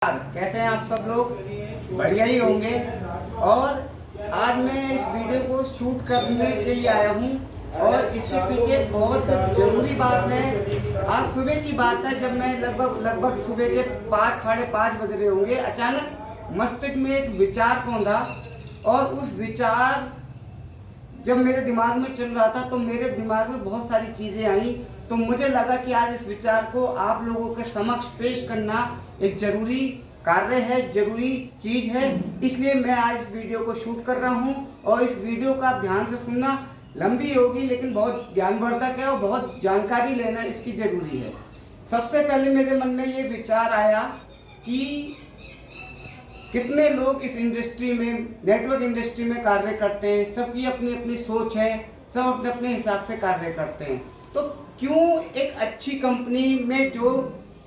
कैसे हैं आप सब लोग? बढ़िया ही होंगे। और आज मैं इस वीडियो को शूट करने के लिए आया हूँ और इसके पीछे बहुत ज़रूरी बात है। आज सुबह की बात है, जब मैं लगभग सुबह के 5 साढ़े 5 बज रहे होंगे, अचानक मस्तिष्क में एक विचार पौंधा और उस विचार जब मेरे दिमाग में चल रहा था तो मेरे दिमाग में बहुत सारी चीज़ें आई। तो मुझे लगा कि आज इस विचार को आप लोगों के समक्ष पेश करना एक ज़रूरी कार्य है, ज़रूरी चीज़ है। इसलिए मैं आज इस वीडियो को शूट कर रहा हूं और इस वीडियो का ध्यान से सुनना। लंबी होगी लेकिन बहुत ज्ञानवर्धक है और बहुत जानकारी लेना इसकी ज़रूरी है। सबसे पहले मेरे मन में ये विचार आया कि कितने लोग इस इंडस्ट्री में, नेटवर्क इंडस्ट्री में कार्य करते हैं। सबकी अपनी अपनी सोच है, सब अपने अपने हिसाब से कार्य करते हैं। तो क्यों एक अच्छी कंपनी में जो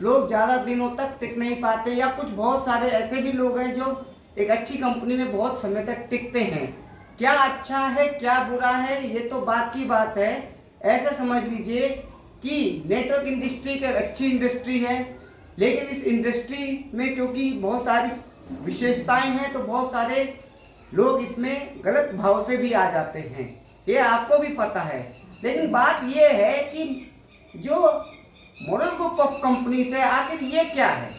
लोग ज़्यादा दिनों तक टिक नहीं पाते, या कुछ बहुत सारे ऐसे भी लोग हैं जो एक अच्छी कंपनी में बहुत समय तक टिकते हैं। क्या अच्छा है क्या बुरा है ये तो बात की बात है। ऐसा समझ लीजिए कि नेटवर्क इंडस्ट्री एक अच्छी इंडस्ट्री है, लेकिन इस इंडस्ट्री में क्योंकि बहुत सारी विशेषताएं हैं तो बहुत सारे लोग इसमें गलत भाव से भी आ जाते हैं, ये आपको भी पता है। लेकिन बात ये है कि जो मॉडल ग्रुप ऑफ कंपनीज है, आखिर ये क्या है,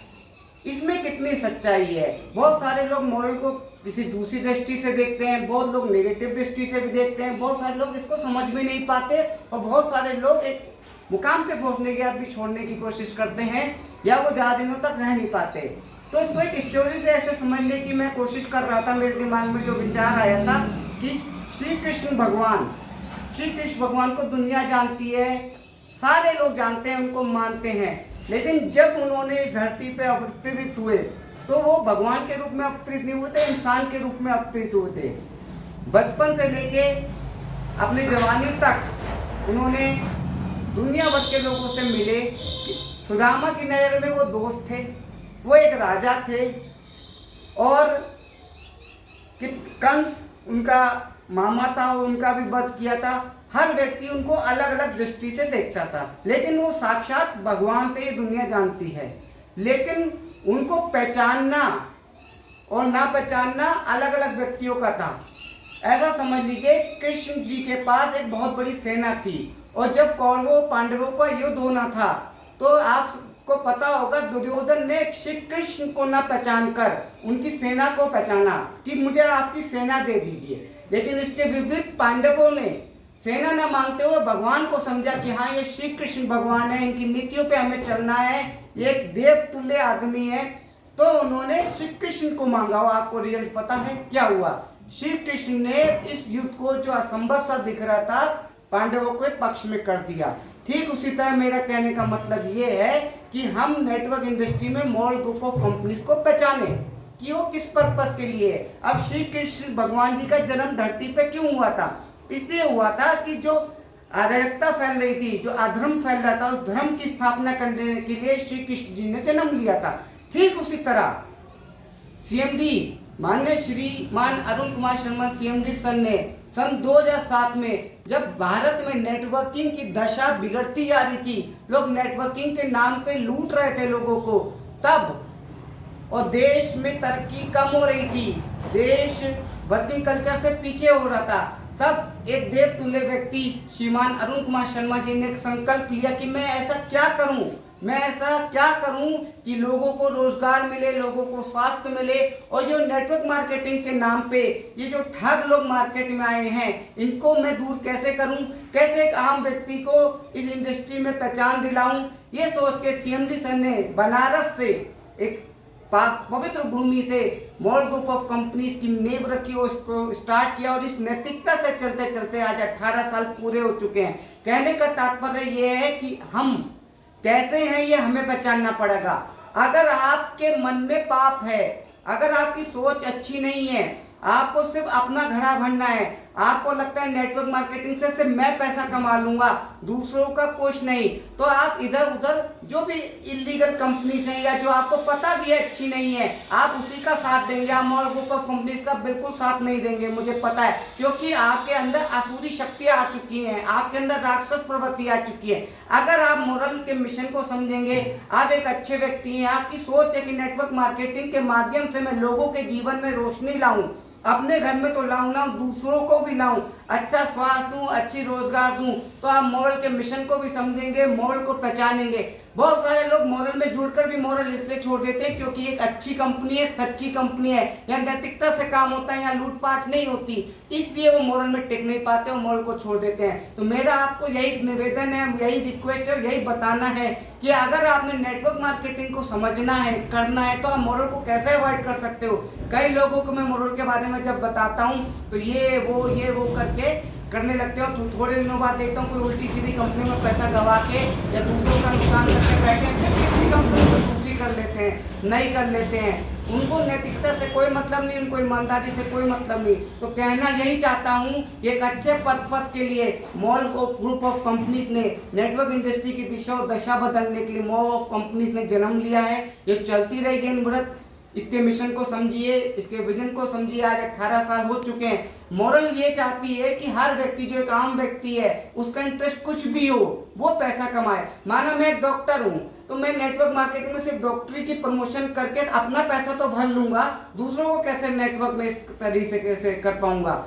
इसमें कितनी सच्चाई है। बहुत सारे लोग मॉडल को किसी दूसरी दृष्टि से देखते हैं, बहुत लोग नेगेटिव दृष्टि से भी देखते हैं, बहुत सारे लोग इसको समझ भी नहीं पाते और बहुत सारे लोग एक मुकाम पे पहुंचने के बाद भी छोड़ने की कोशिश करते हैं या वो ज़्यादा दिनों तक रह नहीं पाते। तो इसको एक स्टोरी से ऐसे समझने की मैं कोशिश कर रहा था। मेरे दिमाग में जो विचार आया था कि श्री कृष्ण भगवान को दुनिया जानती है, सारे लोग जानते हैं, उनको मानते हैं। लेकिन जब उन्होंने इस धरती पे अवतरित हुए तो वो भगवान के रूप में अवतरित नहीं हुए थे, इंसान के रूप में अवतरित हुए थे। बचपन से लेके अपनी जवानी तक उन्होंने दुनिया भर के लोगों से मिले। सुदामा की नज़र में वो दोस्त थे, वो एक राजा थे और कंस उनका मामा था, उनका भी वध किया था। हर व्यक्ति उनको अलग अलग दृष्टि से देखता था, लेकिन वो साक्षात भगवान थे, ये दुनिया जानती है। लेकिन उनको पहचानना और ना पहचानना अलग अलग व्यक्तियों का था। ऐसा समझ लीजिए कृष्ण जी के पास एक बहुत बड़ी सेना थी और जब कौरवों पांडवों का युद्ध होना था तो आपको पता होगा दुर्योधन ने श्री कृष्ण को न पहचान कर उनकी सेना को पहचाना कि मुझे आपकी सेना दे दीजिए। लेकिन इसके विपरीत पांडवों ने सेना न मांगते हुए भगवान को समझा कि हाँ ये श्री कृष्ण भगवान है, इनकी नीतियों पे हमें चलना है, ये एक देवतुल्य आदमी है। तो उन्होंने श्री कृष्ण को मांगा। और आपको रिजल्ट पता है क्या हुआ? श्री कृष्ण ने इस युद्ध को जो असंभव सा दिख रहा था पांडवों के पक्ष में कर दिया। ठीक उसी तरह मेरा कहने का मतलब ये है कि हम नेटवर्क इंडस्ट्री में मॉडल ग्रुप ऑफ कंपनीज को पहचाने कि वो किस पर्पस के लिए है। अब श्री कृष्ण भगवान जी का जन्म धरती पे क्यों हुआ था? इसलिए हुआ था कि जो अराजकता फैल रही थी, जो अधर्म फैल रहा था, उस धर्म की स्थापना करने के लिए श्री कृष्ण जी ने जन्म लिया था। ठीक उसी तरह सीएमडी माननीय श्रीमान अरुण कुमार शर्मा सीएमडी सर ने सन 2007 में जब भारत में नेटवर्किंग की दशा बिगड़ती जा रही थी, लोग नेटवर्किंग के नाम पे लूट रहे थे लोगों को, तब और देश में तरक्की कम हो रही थी, देश वर्किंग कल्चर से पीछे हो रहा था, तब एक देवतुल्य व्यक्ति श्रीमान अरुण कुमार शर्मा जी ने एक संकल्प लिया कि मैं ऐसा क्या करूं कि लोगों को रोजगार मिले, लोगों को स्वास्थ्य मिले। और जो नेटवर्क मार्केटिंग के नाम पे ये जो ठग लोग मार्केट में आए हैं, इनको मैं दूर कैसे करूं, कैसे एक आम व्यक्ति को इस इंडस्ट्री में पहचान दिलाऊं। ये सोच के सीएमडी सर ने बनारस से एक पवित्र भूमि से मॉडल ग्रुप ऑफ कंपनीज की नींव रखी और उसको स्टार्ट किया। और इस नैतिकता से चलते चलते आज 18 साल पूरे हो चुके हैं। कहने का तात्पर्य ये है कि हम कैसे हैं ये हमें पहचानना पड़ेगा। अगर आपके मन में पाप है, अगर आपकी सोच अच्छी नहीं है, आपको सिर्फ अपना घड़ा भरना है, आपको लगता है नेटवर्क मार्केटिंग से सिर्फ मैं पैसा कमा लूंगा, दूसरों का कुछ नहीं, तो आप इधर उधर जो भी इलीगल कंपनीज हैं या जो आपको पता भी है अच्छी नहीं है, आप उसी का साथ देंगे। आप मॉल ग्रुप ऑफ कंपनीज का बिल्कुल साथ नहीं देंगे, मुझे पता है, क्योंकि आपके अंदर आसुरी शक्तियां आ चुकी हैं, आपके अंदर राक्षस प्रवृत्ति आ चुकी है। अगर आप मोरल के मिशन को समझेंगे, आप एक अच्छे व्यक्ति हैं, आपकी सोच है कि नेटवर्क मार्केटिंग के माध्यम से मैं लोगों के जीवन में रोशनी लाऊं, अपने घर में तो लाऊं ना, दूसरों को भी लाऊं, अच्छा स्वास्थ्य दूं, अच्छी रोजगार दूं, तो आप मॉरल के मिशन को भी समझेंगे, मॉरल को पहचानेंगे। बहुत सारे लोग मॉरल में जुड़कर भी मॉरल इसलिए छोड़ देते हैं क्योंकि एक अच्छी कंपनी है, सच्ची कंपनी है, या नैतिकता से काम होता है, या लूटपाट नहीं होती, इसलिए वो मॉरल में टिक नहीं पाते और मॉरल को छोड़ देते हैं। तो मेरा आपको यही निवेदन है, यही रिक्वेस्ट है, यही बताना है कि अगर आपने नेटवर्क मार्केटिंग को समझना है, करना है, तो आप मॉरल को कैसे अवॉइड कर सकते हो। कई लोगों को मैं मॉरल के बारे में जब बताता हूँ तो ये वो करके करने लगते हो, तो थोड़े दिनों बाद देखता हूँ कोई उल्टी सीधी कंपनी में पैसा गवा के या दूसरों का नुकसान करके बैठे हैं, फिर किसी कंपनी को दूसरी कर लेते हैं, नहीं कर लेते हैं। उनको नैतिकता से कोई मतलब नहीं, उनको ईमानदारी से कोई मतलब नहीं। तो कहना यही चाहता हूँ, एक अच्छे पर्पस के लिए मॉल ग्रुप ऑफ कंपनीज ने नेटवर्क इंडस्ट्री की दिशा और दशा बदलने के लिए मॉल ऑफ कंपनीज ने जन्म लिया है, जो चलती रहेगी अनवरत। इसके मिशन को समझिए, इसके विजन को समझिए। आज 18 साल हो चुके हैं। मॉरल ये चाहती है कि हर व्यक्ति, जो एक आम व्यक्ति है, उसका इंटरेस्ट कुछ भी हो, वो पैसा कमाए। माना मैं डॉक्टर हूँ, तो मैं नेटवर्क मार्केटिंग में सिर्फ डॉक्टरी की प्रमोशन करके अपना पैसा तो भर लूंगा, दूसरों को कैसे नेटवर्क में इस तरीके से कर पाऊंगा।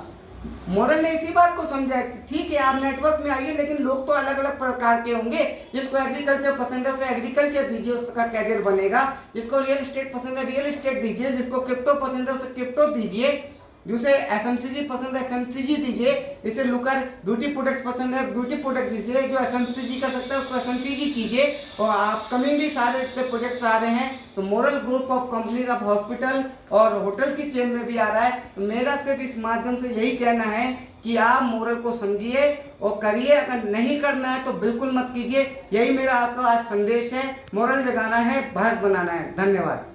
मॉरल ने इसी बात को समझा है कि ठीक है, आप नेटवर्क में आइए, लेकिन लोग तो अलग अलग प्रकार के होंगे। जिसको एग्रीकल्चर पसंद है उसे एग्रीकल्चर दीजिए, उसका कैरियर बनेगा। जिसको रियल एस्टेट पसंद है रियल एस्टेट दीजिए, जिसको क्रिप्टो पसंद है उसे क्रिप्टो दीजिए, जिसे एफएमसीजी पसंद है एफएमसीजी दीजिए, जिसे लुकर ब्यूटी प्रोडक्ट्स पसंद है ब्यूटी प्रोडक्ट दीजिए, जो एफएमसीजी कर सकता है उसको एफएमसीजी कीजिए। और अपकमिंग भी सारे ऐसे प्रोजेक्ट्स आ रहे हैं। तो मॉरल ग्रुप ऑफ कंपनीज अब हॉस्पिटल और होटल की चेन में भी आ रहा है। तो मेरा सिर्फ इस माध्यम से यही कहना है कि आप मॉरल को समझिए और करिए। अगर नहीं करना है तो बिल्कुल मत कीजिए। यही मेरा आपका आज संदेश है। मॉरल जगाना है, भारत बनाना है। धन्यवाद।